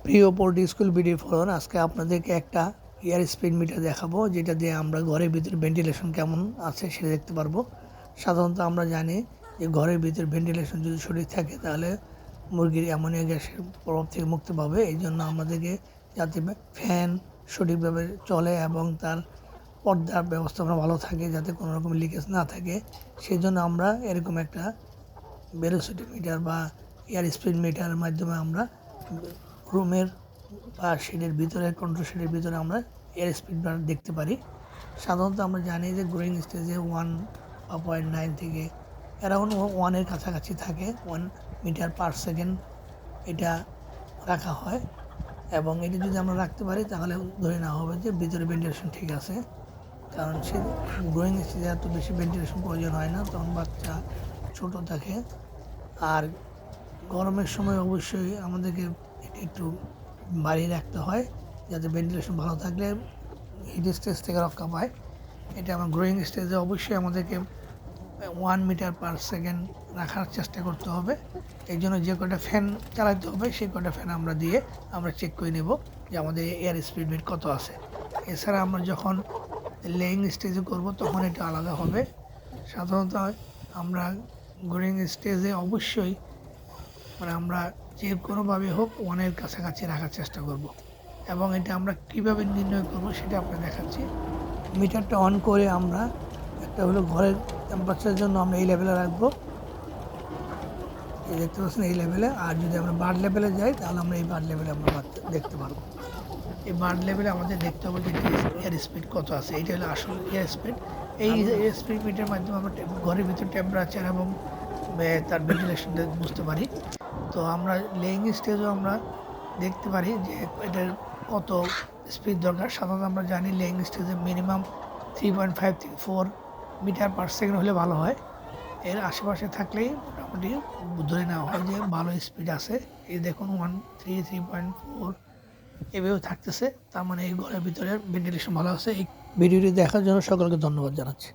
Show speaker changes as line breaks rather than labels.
প্রিয় port school BD forum, আজকে আপনাদেরকে একটা এয়ার স্পিড মিটার দেখাবো, যেটা দিয়ে আমরা ঘরের ভিতরে ভেন্টিলেশন কেমন আছে সেটা দেখতে পারবো। সাধারণত আমরা জানি যে ঘরের ভিতরে ভেন্টিলেশন যদি সঠিক থাকে তাহলে মুরগির অ্যামোনিয়া গ্যাসের প্রভাব থেকে মুক্তি পাবে। এই জন্য আমাদেরকে যাতে ফ্যান সঠিকভাবে চলে এবং তার পর্দার ব্যবস্থাপনা ভালো থাকে, যাতে কোনো রকম লিকেজ না থাকে, সেই জন্য আমরা এরকম একটা ভেলোসিটি মিটার বা এয়ার স্পিড মিটারের মাধ্যমে আমরা রুমের বা শেডের ভিতরে, কন্ট্রোল শেডের ভিতরে আমরা এয়ার স্পিড মিটার দেখতে পারি। সাধারণত আমরা জানি যে গ্রোয়িং স্টেজে 1.9 থেকে অ্যারাউন্ড 1-এর কাছাকাছি থাকে, 1 মিটার পার সেকেন্ড এটা রাখা হয়। এবং এটি যদি আমরা রাখতে পারি তাহলে ধরে নেওয়া হবে যে ভিতরে ভেন্টিলেশন ঠিক আছে, কারণ সে গ্রোয়িং স্টেজে এত বেশি ভেন্টিলেশন প্রয়োজন হয় না, তখন বাচ্চা ছোট থাকে। আর গরমের সময় অবশ্যই আমাদেরকে এটি একটু বাড়িয়ে রাখতে হয়, যাতে ভেন্টিলেশন ভালো থাকলে হিট স্টেজ থেকে রক্ষা পায়। এটা আমার গ্রোয়িং স্টেজে অবশ্যই আমাদেরকে 1 মিটার পার সেকেন্ড রাখার চেষ্টা করতে হবে। এই জন্য যে কটা ফ্যান চালাতে হবে সেই কটা ফ্যান আমরা দিয়ে আমরা চেক করে নেব যে আমাদের এয়ার স্পিড মিটার কত আছে। এছাড়া আমরা যখন লেইং স্টেজে করব তখন এটা আলাদা হবে। সাধারণত আমরা গ্রোয়িং স্টেজে অবশ্যই আমরা যে কোনোভাবে হোক 1-এর কাছাকাছি রাখার চেষ্টা করব। এবং এটা আমরা কীভাবে নির্ণয় করব সেটা আপনাকে দেখাচ্ছি। মিটারটা অন করে আমরা একটা হলো ঘরের টেম্পারেচারের জন্য আমরা এই লেভেলে রাখবো, এই দেখতে পাচ্ছেন এই লেভেলে। আর যদি আমরা বার্ড লেভেলে যাই তাহলে আমরা এই বার্ড লেভেলে আমরা দেখতে পারবো। এই বার্ড লেভেলে আমাদের দেখতে হবে যে এয়ার স্পিড কত আছে। এইটা হলো আসল এয়ার স্পিড। এই এয়ার স্পিড মিটারের মাধ্যমে আমরা ঘরের ভিতরে টেম্পারেচার এবং তার ভেন্টিলেশনটা বুঝতে পারি। তো আমরা লেইং স্টেজও আমরা দেখতে পারি যে এটার কত স্পিড দরকার। সাধারণত আমরা জানি লেইং স্টেজে মিনিমাম 3.5 থেকে 4 মিটার পার সেকেন্ড হলে ভালো হয়। এর আশেপাশে থাকলেই মোটামুটি ধরে নেওয়া হয় যে ভালো স্পিড আছে। এই দেখুন 1.3, 3.4 এভাবেও থাকতেছে, তার মানে এই ঘরের ভিতরে ভেন্টিলেশন ভালো আছে। এই ভিডিওটি দেখার জন্য সকলকে ধন্যবাদ জানাচ্ছি।